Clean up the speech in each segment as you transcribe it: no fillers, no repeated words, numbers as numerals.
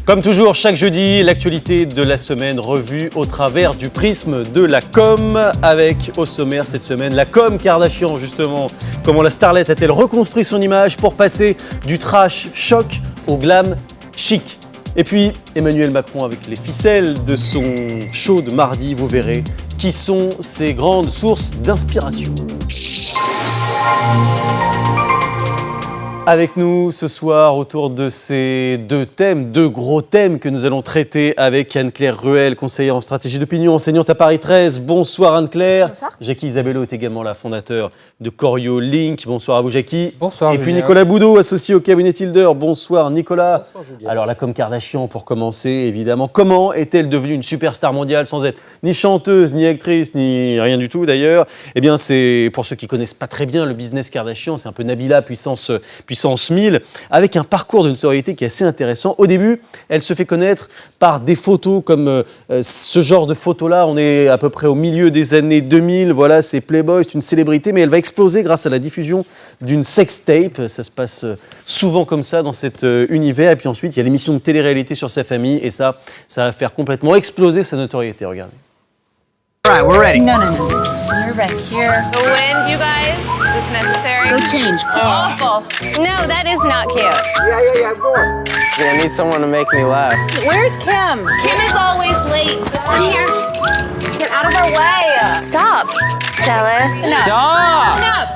Comme toujours, chaque jeudi, l'actualité de la semaine revue au travers du prisme de la com. Avec au sommaire cette semaine la com Kardashian, justement. Comment la starlette a-t-elle reconstruit son image pour passer du trash choc au glam chic. Et puis Emmanuel Macron avec les ficelles de son show de mardi, vous verrez qui sont ses grandes sources d'inspiration. Avec nous ce soir autour de ces deux gros thèmes que nous allons traiter avec Anne-Claire Ruel, conseillère en stratégie d'opinion, enseignante à Paris 13. Bonsoir Anne-Claire. Bonsoir. Jackie Isabello est également la fondateur de Corio Link. Bonsoir à vous Jackie. Bonsoir. Et puis Nicolas Boudot, associé au cabinet Tilder. Bonsoir Nicolas. Bonsoir Julien. Alors la com Kardashian pour commencer évidemment. Comment est-elle devenue une superstar mondiale sans être ni chanteuse, ni actrice, ni rien du tout d'ailleurs? Eh bien c'est, pour ceux qui connaissent pas très bien le business Kardashian, c'est un peu Nabila puissance 1000, avec un parcours de notoriété qui est assez intéressant. Au début, elle se fait connaître par des photos comme ce genre de photos-là. On est à peu près au milieu des années 2000. Voilà, c'est Playboy, c'est une célébrité, mais elle va exploser grâce à la diffusion d'une sextape. Ça se passe souvent comme ça dans cet univers. Et puis ensuite, il y a l'émission de télé-réalité sur sa famille, et ça va faire complètement exploser sa notoriété. Regardez. All right, we're ready. No. You're right here. The wind, you guys? Is this necessary? Go change. Awful. No, that is not cute. Yeah, go on. I need someone to make me laugh. Where's Kim? Kim is always late. Here. Get out of our way. Stop. Jealous. Enough. Stop! Enough.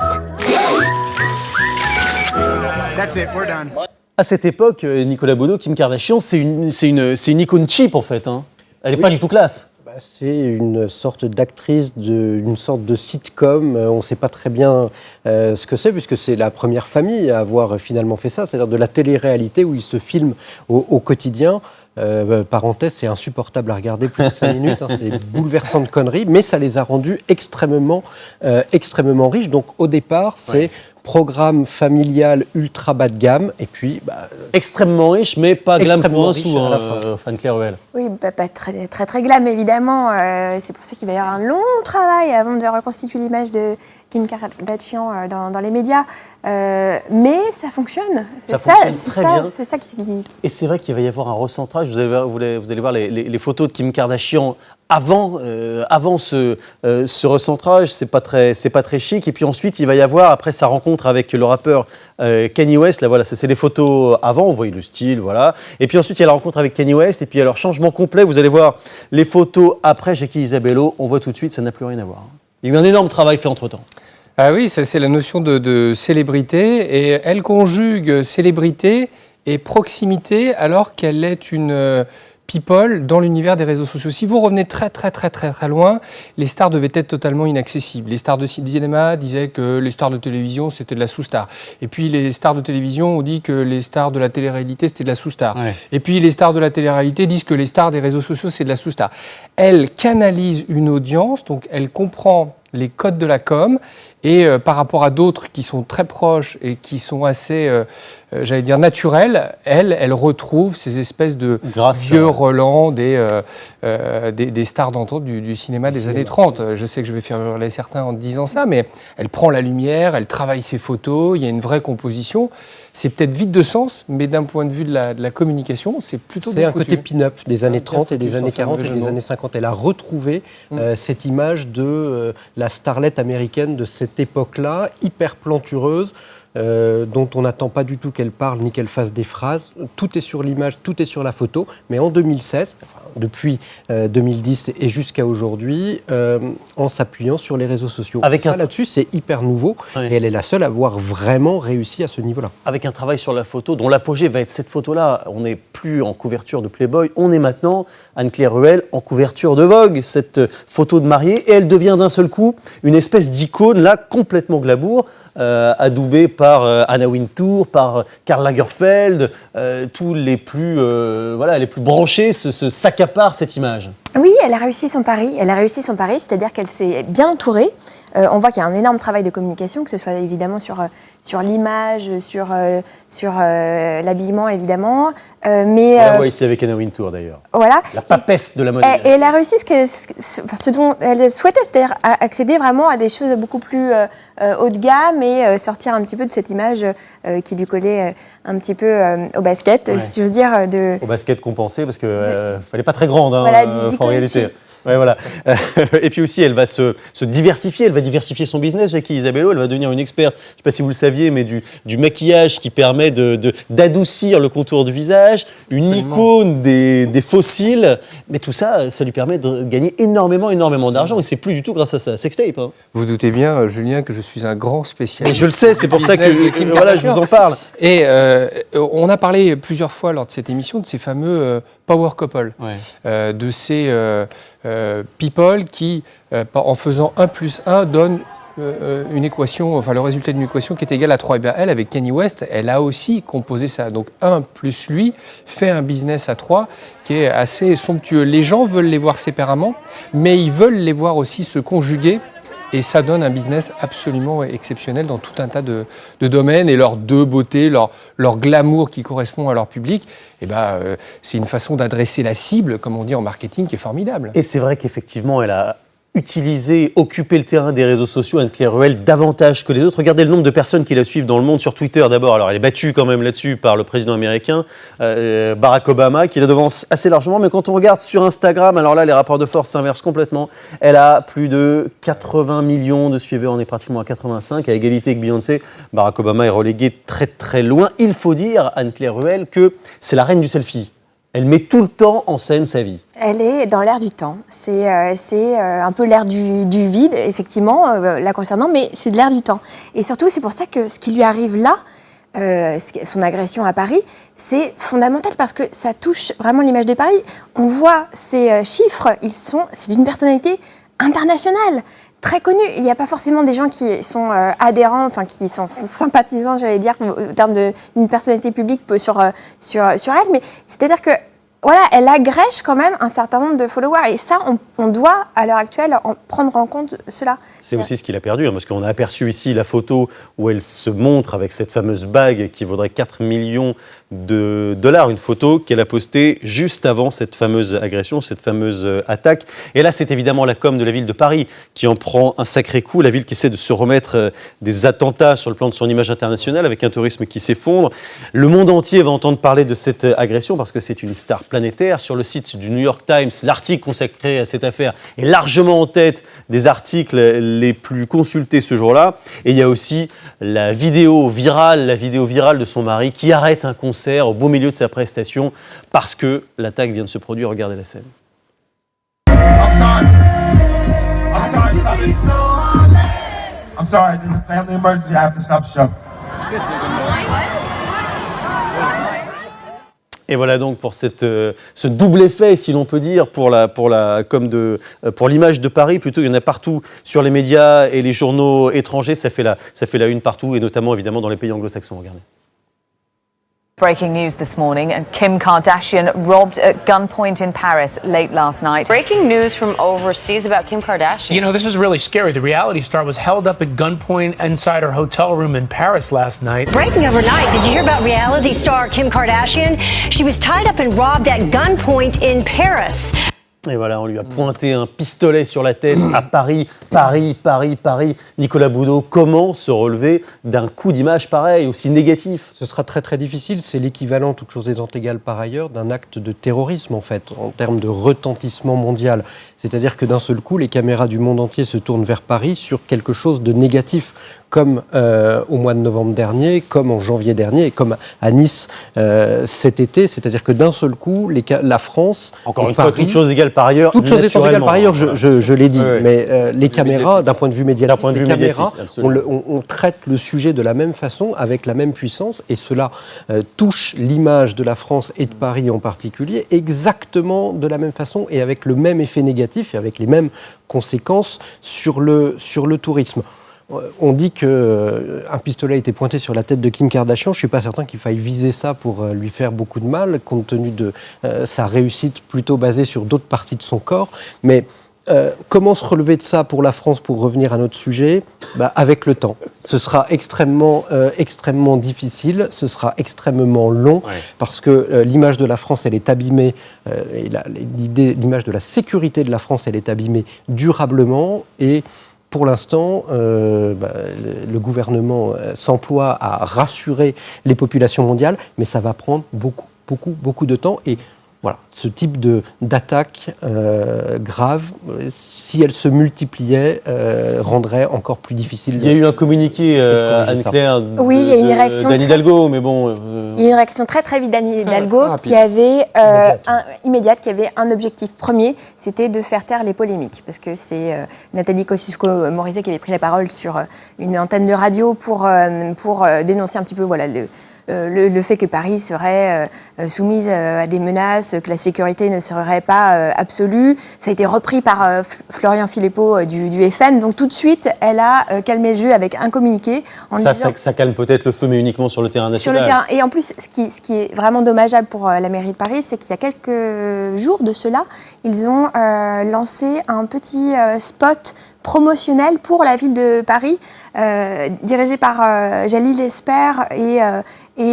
That's it, we're done. À cette époque, Nicolas Boudot, Kim Kardashian, c'est une icône cheap en fait. Hein. Elle n'est pas du tout classe. C'est une sorte d'actrice, une sorte de sitcom. On ne sait pas très bien ce que c'est, puisque c'est la première famille à avoir finalement fait ça, c'est-à-dire de la télé-réalité où ils se filment au quotidien. Parenthèse, c'est insupportable à regarder plus de 5 minutes, hein, c'est bouleversant de conneries, mais ça les a rendus extrêmement riches. Donc au départ, c'est programme familial ultra bas de gamme, et puis... extrêmement riche, mais pas glam pour un sou, Anne-Claire Ruel. Oui, pas très glam, évidemment. C'est pour ça qu'il va y avoir un long travail avant de reconstituer l'image de Kim Kardashian dans les médias. Mais ça fonctionne. Ça fonctionne très bien. C'est ça qui... Et c'est vrai qu'il va y avoir un recentrage. Vous allez voir les photos de Kim Kardashian avant ce recentrage. C'est pas très chic. Et puis ensuite, il va y avoir, après sa rencontre avec le rappeur Kanye West, là voilà, ça c'est les photos avant, vous voyez le style, voilà. Et puis ensuite, il y a la rencontre avec Kanye West. Et puis alors, changement complet, vous allez voir les photos après Jackie Isabello. On voit tout de suite, ça n'a plus rien à voir. Il y a eu un énorme travail fait entre-temps. Ah oui, ça c'est la notion de célébrité, et elle conjugue célébrité et proximité alors qu'elle est une people dans l'univers des réseaux sociaux. Si vous revenez très loin, les stars devaient être totalement inaccessibles. Les stars de cinéma disaient que les stars de télévision c'était de la sous-star. Et puis les stars de télévision ont dit que les stars de la télé-réalité c'était de la sous-star. Ouais. Et puis les stars de la télé-réalité disent que les stars des réseaux sociaux c'est de la sous-star. Elle canalise une audience, donc elle comprend les codes de la com, et par rapport à d'autres qui sont très proches et qui sont assez, j'allais dire, naturels, elle retrouve ces espèces de vieux relents des stars d'antan du cinéma des années 30. Je sais que je vais faire hurler certains en disant ça, mais elle prend la lumière, elle travaille ses photos, il y a une vraie composition. C'est peut-être vide de sens, mais d'un point de vue de la communication, c'est plutôt bien foutu. C'est un côté pin-up des années 30 et des années 40 et des années 50. Elle a retrouvé cette image de la starlette américaine de cette époque-là, hyper plantureuse, dont on n'attend pas du tout qu'elle parle ni qu'elle fasse des phrases. Tout est sur l'image, tout est sur la photo. Mais en 2016, depuis 2010 et jusqu'à aujourd'hui, en s'appuyant sur les réseaux sociaux. Avec ça, là-dessus, c'est hyper nouveau. Oui. Et elle est la seule à avoir vraiment réussi à ce niveau-là. Avec un travail sur la photo, dont l'apogée va être cette photo-là. On n'est plus en couverture de Playboy, on est maintenant, Anne-Claire Ruel, en couverture de Vogue, cette photo de mariée. Et elle devient d'un seul coup une espèce d'icône, là, complètement glamour. Adoubée par Anna Wintour, par Karl Lagerfeld, tous les plus branchés s'accaparent cette image. Oui, elle a réussi son pari, c'est-à-dire qu'elle s'est bien entourée. On voit qu'il y a un énorme travail de communication, que ce soit évidemment sur sur l'image, sur l'habillement évidemment. On la voit ici avec Anna Wintour d'ailleurs. Voilà. La papesse de la mode. Et elle a réussi ce dont elle souhaitait, c'est-à-dire accéder vraiment à des choses beaucoup plus haut de gamme et sortir un petit peu de cette image qui lui collait un petit peu au basket, si j'ose dire. Au basket compensé, parce qu'elle n'est pas très grande voilà, en réalité. Ouais, voilà. Et puis aussi, elle va se diversifier. Elle va diversifier son business, Jackie Isabello. Elle va devenir une experte, je ne sais pas si vous le saviez, mais du maquillage qui permet d'adoucir le contour du visage, une icône des fossiles. Mais tout ça, ça lui permet de gagner énormément d'argent. Et c'est plus du tout grâce à sa sextape. Hein. Vous doutez bien, Julien, que je suis un grand spécialiste. Et je le sais, c'est pour ça que je vous en parle. Et on a parlé plusieurs fois lors de cette émission de ces fameux power couple, de ces people qui, en faisant 1 + 1, donnent une équation, enfin le résultat d'une équation qui est égale à 3. Et bien elle, avec Kanye West, elle a aussi composé ça. Donc 1 + lui fait un business à 3 qui est assez somptueux. Les gens veulent les voir séparément, mais ils veulent les voir aussi se conjuguer. Et ça donne un business absolument exceptionnel dans tout un tas de domaines. Et leur beauté, leur glamour qui correspond à leur public, c'est une façon d'adresser la cible, comme on dit en marketing, qui est formidable. Et c'est vrai qu'effectivement, elle a occupé le terrain des réseaux sociaux, Anne-Claire Ruel, davantage que les autres. Regardez le nombre de personnes qui la suivent dans le monde sur Twitter d'abord. Alors elle est battue quand même là-dessus par le président américain, Barack Obama, qui la devance assez largement. Mais quand on regarde sur Instagram, alors là, les rapports de force s'inversent complètement. Elle a plus de 80 millions de suiveurs, on est pratiquement à 85. À égalité avec Beyoncé, Barack Obama est relégué très très loin. Il faut dire, Anne-Claire Ruel, que c'est la reine du selfie. Elle met tout le temps en scène sa vie. Elle est dans l'air du temps. C'est un peu l'air du vide, effectivement, la concernant, mais c'est de l'air du temps. Et surtout, c'est pour ça que ce qui lui arrive là, son agression à Paris, c'est fondamental parce que ça touche vraiment l'image de Paris. On voit ces chiffres, c'est d'une personnalité internationale. Très connue. Il n'y a pas forcément des gens qui sont adhérents, enfin qui sont sympathisants, j'allais dire, au terme d'une personnalité publique sur elle, mais c'est-à-dire que voilà, elle agrège quand même un certain nombre de followers et ça, on doit à l'heure actuelle prendre en compte cela. C'est aussi ce qu'il a perdu, parce qu'on a aperçu ici la photo où elle se montre avec cette fameuse bague qui vaudrait 4 millions de dollars, une photo qu'elle a postée juste avant cette fameuse agression, cette fameuse attaque. Et là, c'est évidemment la com de la ville de Paris qui en prend un sacré coup, la ville qui essaie de se remettre des attentats sur le plan de son image internationale avec un tourisme qui s'effondre. Le monde entier va entendre parler de cette agression parce que c'est une star planétaire. Sur le site du New York Times, l'article consacré à cette affaire est largement en tête des articles les plus consultés ce jour-là. Et il y a aussi la vidéo virale de son mari qui arrête un concert au beau milieu de sa prestation parce que l'attaque vient de se produire. Regardez la scène. I'm sorry, there's a family emergency. I have to stop the show. Et voilà donc pour ce double effet, si l'on peut dire, pour l'image de Paris. Plutôt, il y en a partout sur les médias et les journaux étrangers. Ça fait la une partout, et notamment évidemment dans les pays anglo-saxons. Regardez. Breaking news this morning, Kim Kardashian robbed at gunpoint in Paris late last night. Breaking news from overseas about Kim Kardashian. You know, this is really scary. The reality star was held up at gunpoint inside her hotel room in Paris last night. Breaking overnight, did you hear about reality star Kim Kardashian? She was tied up and robbed at gunpoint in Paris. Et voilà, on lui a pointé un pistolet sur la tête à Paris. Nicolas Boudot, comment se relever d'un coup d'image pareil, aussi négatif ? Ce sera très très difficile. C'est l'équivalent, toutes choses étant égales par ailleurs, d'un acte de terrorisme en fait, en termes de retentissement mondial. C'est-à-dire que d'un seul coup, les caméras du monde entier se tournent vers Paris sur quelque chose de négatif, comme au mois de novembre dernier, comme en janvier dernier, et comme à Nice cet été. C'est-à-dire que d'un seul coup, la France... Encore une fois, toutes choses égales par ailleurs. Toutes choses étant égales par ailleurs, je l'ai dit. Oui. Mais les caméras, d'un point de vue médiatique, on traite le sujet de la même façon, avec la même puissance, et cela touche l'image de la France et de Paris en particulier, exactement de la même façon et avec le même effet négatif et avec les mêmes conséquences sur le tourisme. On dit qu'un pistolet a été pointé sur la tête de Kim Kardashian. Je ne suis pas certain qu'il faille viser ça pour lui faire beaucoup de mal, compte tenu de sa réussite plutôt basée sur d'autres parties de son corps. Mais comment se relever de ça pour la France, pour revenir à notre sujet? Avec le temps. Ce sera extrêmement difficile, ce sera extrêmement long, parce que l'image de la France, elle est abîmée, et l'image de la sécurité de la France, elle est abîmée durablement, et pour l'instant, le gouvernement s'emploie à rassurer les populations mondiales, mais ça va prendre beaucoup de temps. Et voilà, ce type d'attaque grave, si elle se multipliait, rendrait encore plus difficile. Il y a eu un communiqué, Anne-Claire, oui, il y a une réaction d'Anne Hidalgo, mais bon... Il y a eu une réaction très vite d'Anne Hidalgo qui avait immédiate, qui avait un objectif premier, c'était de faire taire les polémiques. Parce que c'est Nathalie Kosciusko-Morizet qui avait pris la parole sur une antenne de radio pour dénoncer un petit peu le fait que Paris serait soumise à des menaces, que la sécurité ne serait pas absolue. Ça a été repris par Florian Philippot du FN. Donc tout de suite, elle a calmé le jeu avec un communiqué. Ça calme peut-être le feu, mais uniquement sur le terrain national. Sur le terrain. Et en plus, ce qui est vraiment dommageable pour la mairie de Paris, c'est qu'il y a quelques jours de cela, ils ont lancé un petit spot promotionnel pour la ville de Paris, dirigé par Jalil Esper et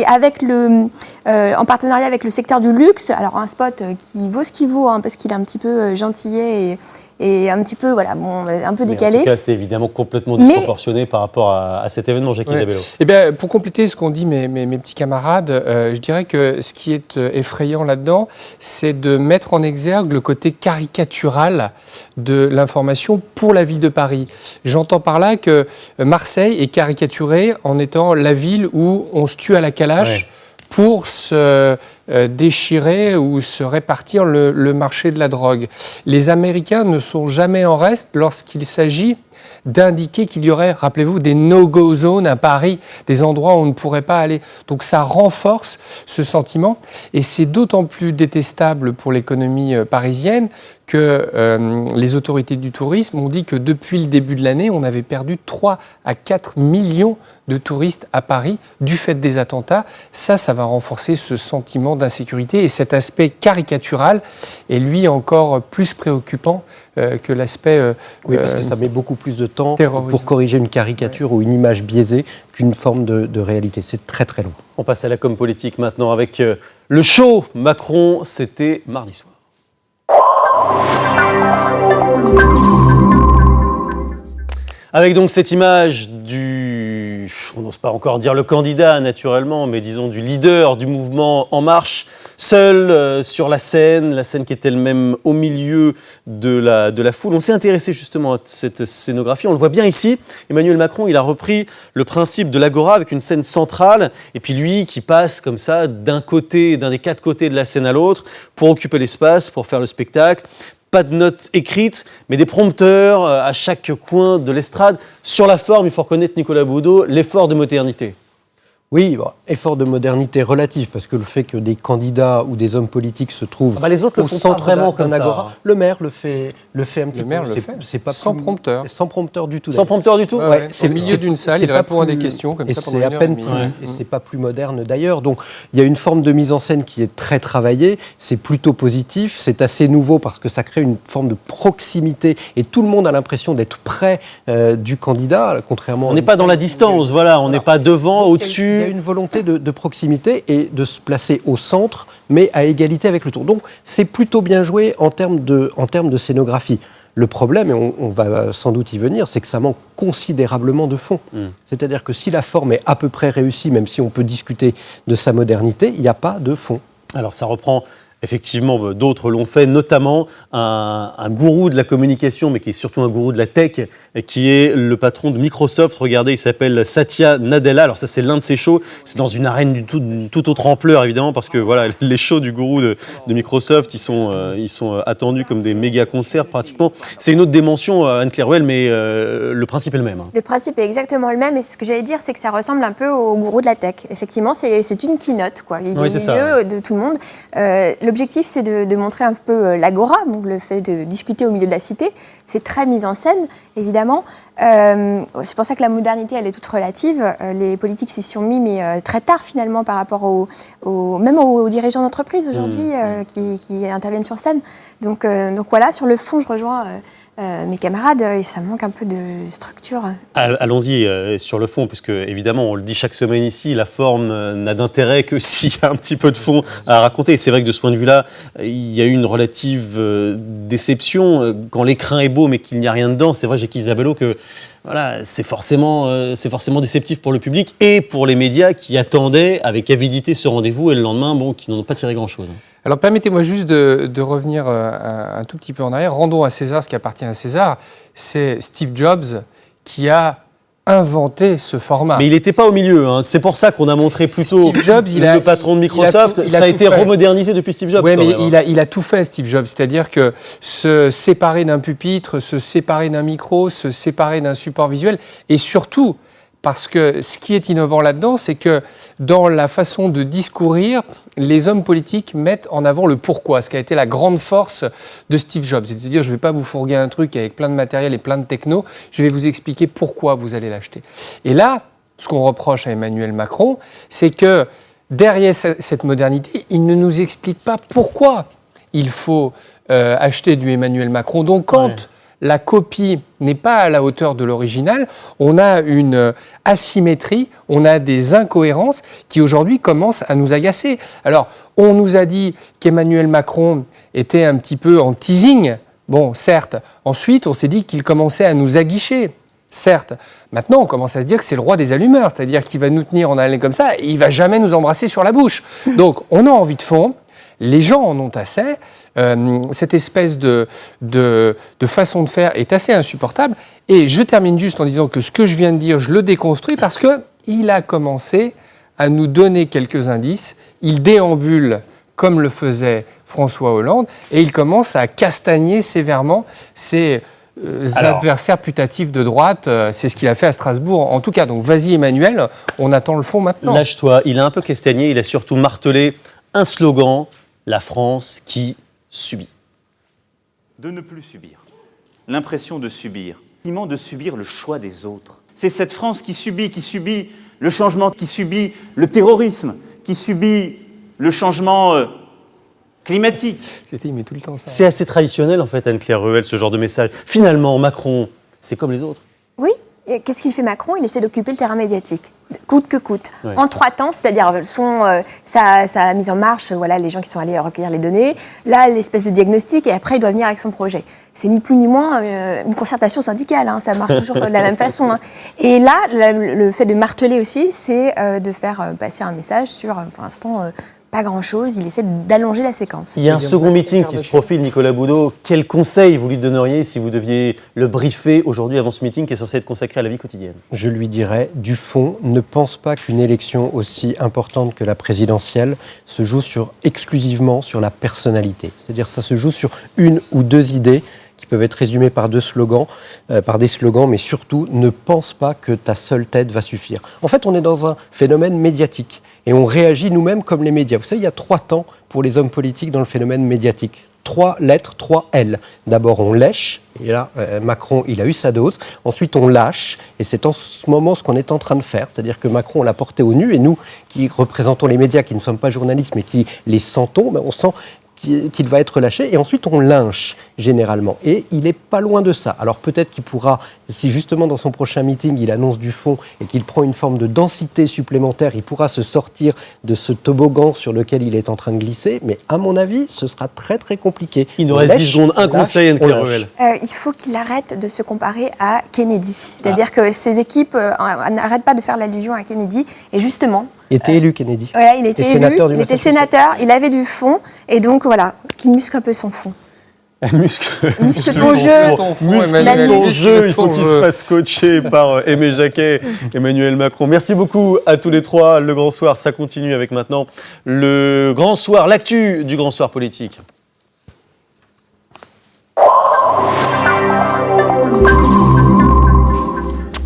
avec en partenariat avec le secteur du luxe. Alors un spot qui vaut ce qu'il vaut, parce qu'il est un petit peu gentillet et un petit peu, un peu décalé. En tout cas, c'est évidemment complètement disproportionné par rapport à cet événement, Jacques Isabello. Eh bien, pour compléter ce qu'ont dit mes petits camarades, je dirais que ce qui est effrayant là-dedans, c'est de mettre en exergue le côté caricatural de l'information pour la ville de Paris. J'entends par là que Marseille est caricaturée en étant la ville où on se tue à la calache pour se déchirer ou se répartir le marché de la drogue. Les Américains ne sont jamais en reste lorsqu'il s'agit d'indiquer qu'il y aurait, rappelez-vous, des no-go zones à Paris, des endroits où on ne pourrait pas aller. Donc ça renforce ce sentiment et c'est d'autant plus détestable pour l'économie parisienne que les autorités du tourisme ont dit que depuis le début de l'année, on avait perdu 3 à 4 millions de touristes à Paris du fait des attentats. Ça va renforcer ce sentiment d'insécurité et cet aspect caricatural est lui encore plus préoccupant que l'aspect oui, parce que ça met beaucoup plus de temps terrorisme. Pour corriger une caricature ou une image biaisée qu'une forme de réalité. C'est très long. On passe à la com politique maintenant avec le show Macron, c'était mardi soir. Avec donc cette image on n'ose pas encore dire le candidat naturellement, mais disons du leader du mouvement En Marche, seul sur la scène qui est elle-même au milieu de la foule. On s'est intéressé justement à cette scénographie, on le voit bien ici. Emmanuel Macron, il a repris le principe de l'agora avec une scène centrale, et puis lui qui passe comme ça d'un des 4 côtés de la scène à l'autre pour occuper l'espace, pour faire le spectacle. Pas de notes écrites, mais des prompteurs à chaque coin de l'estrade. Sur la forme, il faut reconnaître, Nicolas Boudot, l'effort de modernité. Oui, effort de modernité relatif, parce que le fait que des candidats ou des hommes politiques se trouvent les autres au centre vraiment comme agora, le maire le fait un petit peu. C'est pas sans prompteur. Sans prompteur du tout. Sans prompteur du tout. C'est au milieu d'une salle, il répond à des questions comme ça pendant une heure et demie. Et c'est pas plus moderne d'ailleurs. Donc il y a une forme de mise en scène qui est très travaillée. C'est plutôt positif. C'est assez nouveau parce que ça crée une forme de proximité et tout le monde a l'impression d'être près du candidat, contrairement. On n'est pas dans la distance, on n'est pas devant, au-dessus. Il y a une volonté de proximité et de se placer au centre, mais à égalité avec le tour. Donc c'est plutôt bien joué en termes de scénographie. Le problème, et on va sans doute y venir, c'est que ça manque considérablement de fond. C'est-à-dire que si la forme est à peu près réussie, même si on peut discuter de sa modernité, il n'y a pas de fond. Alors ça reprend... Effectivement, d'autres l'ont fait, notamment un gourou de la communication, mais qui est surtout un gourou de la tech, qui est le patron de Microsoft. Regardez, il s'appelle Satya Nadella. Alors ça, c'est l'un de ses shows. C'est dans une arène d'une toute autre ampleur, évidemment, parce que voilà, les shows du gourou de Microsoft, ils sont attendus comme des méga concerts pratiquement. C'est une autre dimension, Anne-Claire Ruel, mais le principe est le même. Le principe est exactement le même, et ce que j'allais dire, c'est que ça ressemble un peu au gourou de la tech. Effectivement, c'est une keynote, quoi. Il est au milieu de tout le monde. L'objectif, c'est de montrer un peu l'agora, donc le fait de discuter au milieu de la cité. C'est très mis en scène, évidemment. C'est pour ça que la modernité, elle est toute relative. Les politiques s'y sont mis, mais très tard, finalement, par rapport même aux dirigeants d'entreprise aujourd'hui qui interviennent sur scène. Donc voilà, sur le fond, je rejoins mes camarades, et ça manque un peu de structure. Allons-y sur le fond, puisque évidemment, on le dit chaque semaine ici, la forme n'a d'intérêt que s'il y a un petit peu de fond à raconter. Et c'est vrai que de ce point de vue-là, il y a eu une relative déception. Quand l'écrin est beau mais qu'il n'y a rien dedans, c'est vrai, j'ai qu'Isabello, que voilà, c'est forcément déceptif pour le public et pour les médias qui attendaient avec avidité ce rendez-vous et le lendemain, qui n'en ont pas tiré grand-chose. Alors permettez-moi juste de revenir un tout petit peu en arrière. Rendons à César ce qui appartient à César. C'est Steve Jobs qui a inventé ce format. Mais il n'était pas au milieu, hein. C'est pour ça qu'on a montré plutôt Steve Jobs, le patron de Microsoft. Ça a été remodernisé depuis Steve Jobs. Oui, mais il a tout fait, Steve Jobs. C'est-à-dire que se séparer d'un pupitre, se séparer d'un micro, se séparer d'un support visuel, et surtout, parce que ce qui est innovant là-dedans, c'est que dans la façon de discourir, les hommes politiques mettent en avant le pourquoi, ce qui a été la grande force de Steve Jobs. C'est-à-dire, je ne vais pas vous fourguer un truc avec plein de matériel et plein de techno, je vais vous expliquer pourquoi vous allez l'acheter. Et là, ce qu'on reproche à Emmanuel Macron, c'est que derrière cette modernité, il ne nous explique pas pourquoi il faut acheter du Emmanuel Macron. Donc quand la copie n'est pas à la hauteur de l'original, on a une asymétrie, on a des incohérences qui aujourd'hui commencent à nous agacer. Alors, on nous a dit qu'Emmanuel Macron était un petit peu en teasing. Bon, certes. Ensuite, on s'est dit qu'il commençait à nous aguicher. Certes. Maintenant, on commence à se dire que c'est le roi des allumeurs, c'est-à-dire qu'il va nous tenir en haleine comme ça et il ne va jamais nous embrasser sur la bouche. Donc, on a envie de fond. Les gens en ont assez. Cette espèce de façon de faire est assez insupportable. Et je termine juste en disant que ce que je viens de dire, je le déconstruis parce qu'il a commencé à nous donner quelques indices. Il déambule comme le faisait François Hollande et il commence à castagner sévèrement ses adversaires putatifs de droite. C'est ce qu'il a fait à Strasbourg en tout cas. Donc vas-y Emmanuel, on attend le fond maintenant. Lâche-toi. Il a un peu castagné, il a surtout martelé un slogan, la France qui subit. De ne plus subir. L'impression de subir. De subir le choix des autres. C'est cette France qui subit le changement, qui subit le terrorisme, qui subit le changement climatique. Il met tout le temps ça. C'est assez traditionnel en fait, Anne-Claire Ruel, ce genre de message. Finalement, Macron, c'est comme les autres. Oui. Et qu'est-ce qu'il fait Macron? Il essaie d'occuper le terrain médiatique, coûte que coûte. Ouais. En 3 temps, c'est-à-dire sa mise en marche, voilà, les gens qui sont allés recueillir les données, là, l'espèce de diagnostic, et après, il doit venir avec son projet. C'est ni plus ni moins une concertation syndicale, hein, ça marche toujours de la même façon. Hein. Et là, le fait de marteler aussi, c'est de faire passer un message sur, pour l'instant, pas grand-chose, il essaie d'allonger la séquence. Il y a un second meeting qui se profile, Nicolas Boudot. Quel conseil vous lui donneriez si vous deviez le briefer aujourd'hui avant ce meeting qui est censé être consacré à la vie quotidienne? Je lui dirais, du fond, ne pense pas qu'une élection aussi importante que la présidentielle se joue exclusivement sur la personnalité. C'est-à-dire ça se joue sur 1 ou 2 idées qui peuvent être résumées par des slogans, mais surtout, ne pense pas que ta seule tête va suffire. En fait, on est dans un phénomène médiatique et on réagit nous-mêmes comme les médias. Vous savez, il y a 3 temps pour les hommes politiques dans le phénomène médiatique. 3 lettres, 3 L. D'abord, on lèche, et là, Macron, il a eu sa dose. Ensuite, on lâche, et c'est en ce moment ce qu'on est en train de faire. C'est-à-dire que Macron, on l'a porté au nu, et nous, qui représentons les médias, qui ne sommes pas journalistes, mais qui les sentons, on sent qu'il va être lâché, et ensuite on lynche généralement. Et il n'est pas loin de ça. Alors peut-être qu'il pourra, si justement dans son prochain meeting il annonce du fond et qu'il prend une forme de densité supplémentaire, il pourra se sortir de ce toboggan sur lequel il est en train de glisser, mais à mon avis, ce sera très très compliqué. Il nous reste 10 secondes. Un conseil, Anne-Claire Ruel. Il faut qu'il arrête de se comparer à Kennedy. C'est-à-dire que ses équipes n'arrêtent pas de faire l'allusion à Kennedy, et justement... Il était élu, Kennedy. Voilà, il était élu, il était sénateur, il avait du fond, et donc voilà, qu'il muscle un peu son fond. Muscle ton jeu. Muscle ton jeu, il faut qu'il se fasse coacher par Aimé Jacquet, Emmanuel Macron. Merci beaucoup à tous les 3. Le Grand Soir, ça continue avec maintenant le Grand Soir, l'actu du Grand Soir politique.